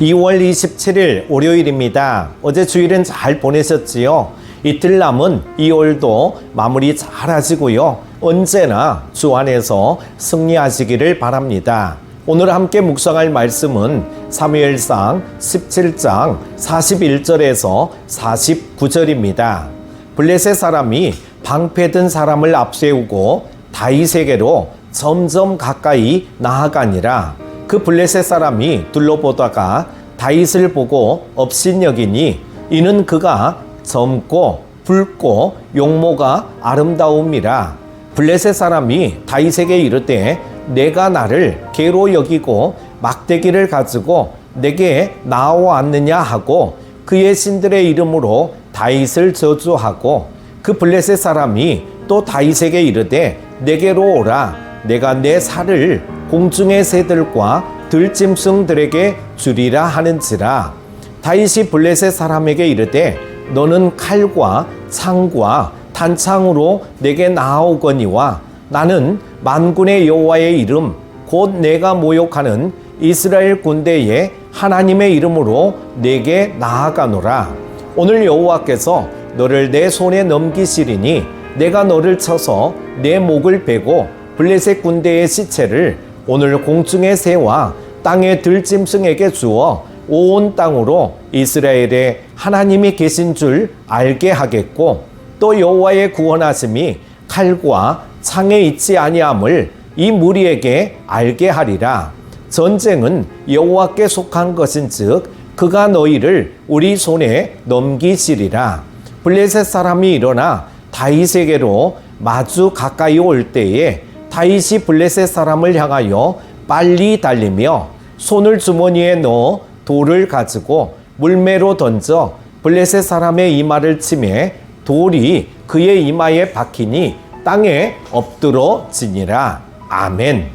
2월 27일 월요일입니다. 어제 주일은 잘 보내셨지요? 이틀 남은 2월도 마무리 잘 하시고요. 언제나 주 안에서 승리하시기를 바랍니다. 오늘 함께 묵상할 말씀은 사무엘상 17장 41절에서 49절입니다. 블레셋 사람이 방패든 사람을 앞세우고 다윗에게로 점점 가까이 나아가니라. 그 블레셋 사람이 둘러보다가 다윗을 보고 업신여기니 이는 그가 젊고 붉고 용모가 아름다움이라. 블레셋 사람이 다윗에게 이르되 내가 나를 개로 여기고 막대기를 가지고 내게 나아왔느냐 하고 그의 신들의 이름으로 다윗을 저주하고, 그 블레셋 사람이 또 다윗에게 이르되 내게로 오라. 내가 내 살을 공중의 새들과 들짐승들에게 주리라 하는지라. 다윗이 블레셋 사람에게 이르되 너는 칼과 창과 단창으로 내게 나아오거니와 나는 만군의 여호와의 이름 곧 내가 모욕하는 이스라엘 군대의 하나님의 이름으로 내게 나아가노라. 오늘 여호와께서 너를 내 손에 넘기시리니 내가 너를 쳐서 내 목을 베고 블레셋 군대의 시체를 오늘 공중의 새와 땅의 들짐승에게 주어 온 땅으로 이스라엘의 하나님이 계신 줄 알게 하겠고, 또 여호와의 구원하심이 칼과 창에 있지 아니함을 이 무리에게 알게 하리라. 전쟁은 여호와께 속한 것인즉 그가 너희를 우리 손에 넘기시리라. 블레셋 사람이 일어나 다윗에게로 마주 가까이 올 때에 다윗이 블레셋 사람을 향하여 빨리 달리며 손을 주머니에 넣어 돌을 가지고 물매로 던져 블레셋 사람의 이마를 치매 돌이 그의 이마에 박히니 땅에 엎드러지니라. 아멘.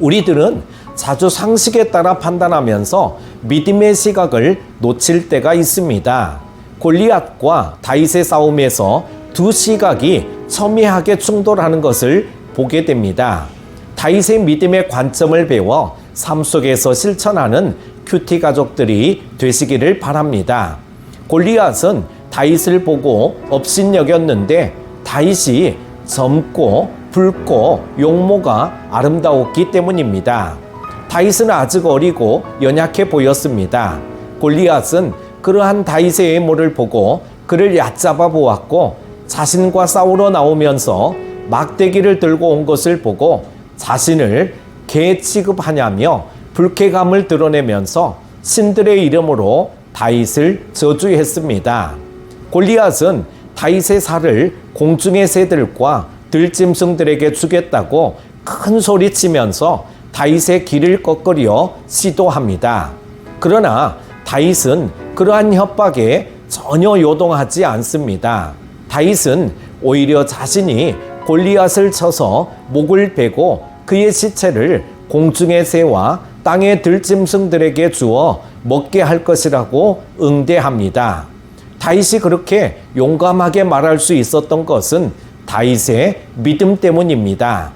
우리들은 자주 상식에 따라 판단하면서 믿음의 시각을 놓칠 때가 있습니다. 골리앗과 다윗의 싸움에서 두 시각이 첨예하게 충돌하는 것을 보게 됩니다. 다윗의 믿음의 관점을 배워 삶 속에서 실천하는 큐티 가족들이 되시기를 바랍니다. 골리앗은 다윗을 보고 업신여겼는데 다윗이 젊고 붉고 용모가 아름다웠기 때문입니다. 다윗은 아직 어리고 연약해 보였습니다. 골리앗은 그러한 다윗의 외모를 보고 그를 얕잡아 보았고, 자신과 싸우러 나오면서 막대기를 들고 온 것을 보고 자신을 개 취급하냐며 불쾌감을 드러내면서 신들의 이름으로 다윗을 저주했습니다. 골리앗은 다윗의 살을 공중의 새들과 들짐승들에게 주겠다고 큰 소리치면서 다윗의 길을 꺾으려 시도합니다. 그러나 다윗은 그러한 협박에 전혀 요동하지 않습니다. 다윗은 오히려 자신이 골리앗을 쳐서 목을 베고 그의 시체를 공중의 새와 땅의 들짐승들에게 주어 먹게 할 것이라고 응대합니다. 다윗이 그렇게 용감하게 말할 수 있었던 것은 다윗의 믿음 때문입니다.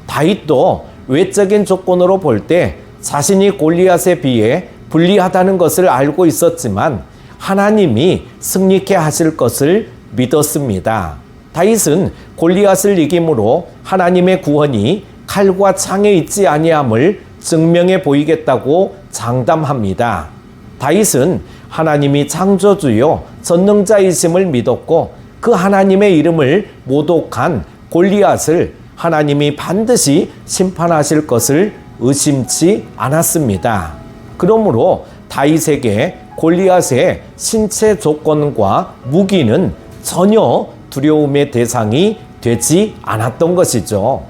다윗도 외적인 조건으로 볼 때 자신이 골리앗에 비해 불리하다는 것을 알고 있었지만 하나님이 승리케 하실 것을 믿었습니다. 다윗은 골리앗을 이김으로 하나님의 구원이 칼과 창에 있지 아니함을 증명해 보이겠다고 장담합니다. 다윗은 하나님이 창조주요 전능자이심을 믿었고 그 하나님의 이름을 모독한 골리앗을 하나님이 반드시 심판하실 것을 의심치 않았습니다. 그러므로 다윗에게 골리앗의 신체 조건과 무기는 전혀 두려움의 대상이 되지 않았던 것이죠.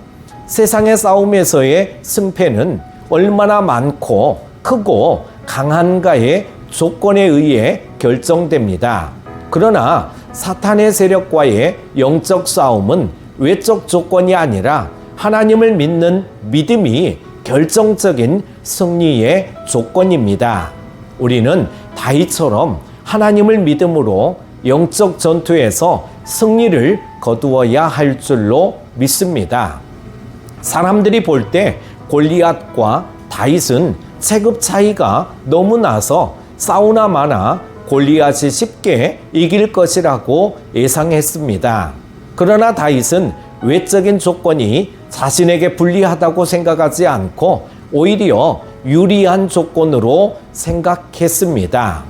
세상의 싸움에서의 승패는 얼마나 많고 크고 강한가의 조건에 의해 결정됩니다. 그러나 사탄의 세력과의 영적 싸움은 외적 조건이 아니라 하나님을 믿는 믿음이 결정적인 승리의 조건입니다. 우리는 다윗처럼 하나님을 믿음으로 영적 전투에서 승리를 거두어야 할 줄로 믿습니다. 사람들이 볼 때 골리앗과 다윗은 체급 차이가 너무 나서 싸우나 마나 골리앗이 쉽게 이길 것이라고 예상했습니다. 그러나 다윗은 외적인 조건이 자신에게 불리하다고 생각하지 않고 오히려 유리한 조건으로 생각했습니다.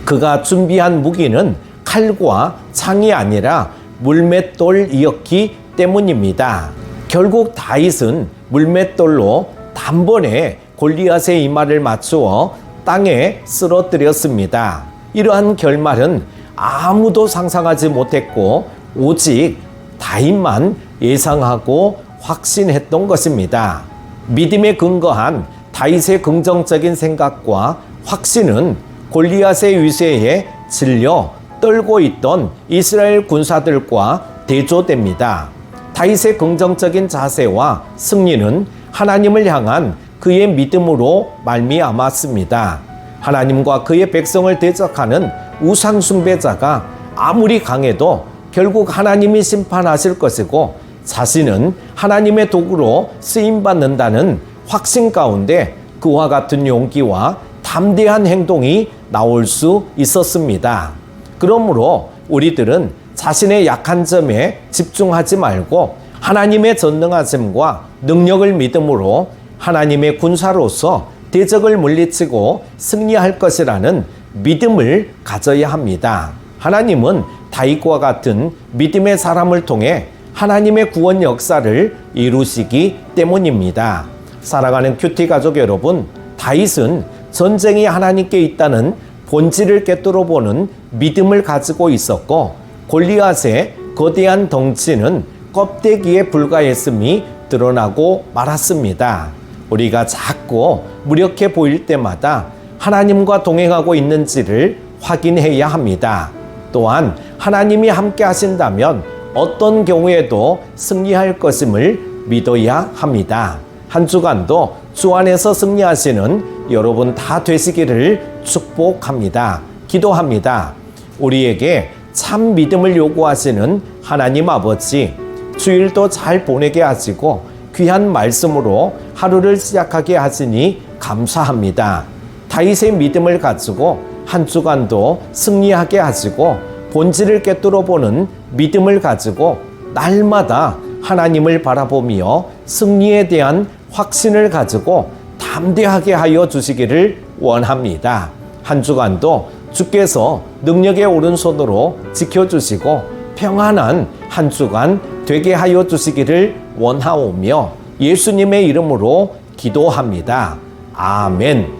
그가 준비한 무기는 칼과 창이 아니라 물맷돌이었기 때문입니다. 결국 다윗은 물맷돌로 단번에 골리앗의 이마를 맞추어 땅에 쓰러뜨렸습니다. 이러한 결말은 아무도 상상하지 못했고 오직 다윗만 예상하고 확신했던 것입니다. 믿음에 근거한 다윗의 긍정적인 생각과 확신은 골리앗의 위세에 질려 떨고 있던 이스라엘 군사들과 대조됩니다. 다윗의 긍정적인 자세와 승리는 하나님을 향한 그의 믿음으로 말미암았습니다. 하나님과 그의 백성을 대적하는 우상 숭배자가 아무리 강해도 결국 하나님이 심판하실 것이고 자신은 하나님의 도구로 쓰임받는다는 확신 가운데 그와 같은 용기와 담대한 행동이 나올 수 있었습니다. 그러므로 우리들은 자신의 약한 점에 집중하지 말고 하나님의 전능하심과 능력을 믿음으로 하나님의 군사로서 대적을 물리치고 승리할 것이라는 믿음을 가져야 합니다. 하나님은 다윗과 같은 믿음의 사람을 통해 하나님의 구원 역사를 이루시기 때문입니다. 사랑하는 큐티 가족 여러분, 다윗은 전쟁이 하나님께 있다는 본질을 꿰뚫어 보는 믿음을 가지고 있었고 골리앗의 거대한 덩치는 껍데기에 불과했음이 드러나고 말았습니다. 우리가 작고 무력해 보일 때마다 하나님과 동행하고 있는지를 확인해야 합니다. 또한 하나님이 함께 하신다면 어떤 경우에도 승리할 것임을 믿어야 합니다. 한 주간도 주 안에서 승리하시는 여러분 다 되시기를 축복합니다. 기도합니다. 우리에게 참 믿음을 요구하시는 하나님 아버지, 주일도 잘 보내게 하시고 귀한 말씀으로 하루를 시작하게 하시니 감사합니다. 다윗의 믿음을 가지고 한 주간도 승리하게 하시고 본질을 꿰뚫어 보는 믿음을 가지고 날마다 하나님을 바라보며 승리에 대한 확신을 가지고 담대하게 하여 주시기를 원합니다. 한 주간도 주께서 능력의 오른손으로 지켜주시고 평안한 한 주간 되게 하여 주시기를 원하오며 예수님의 이름으로 기도합니다. 아멘.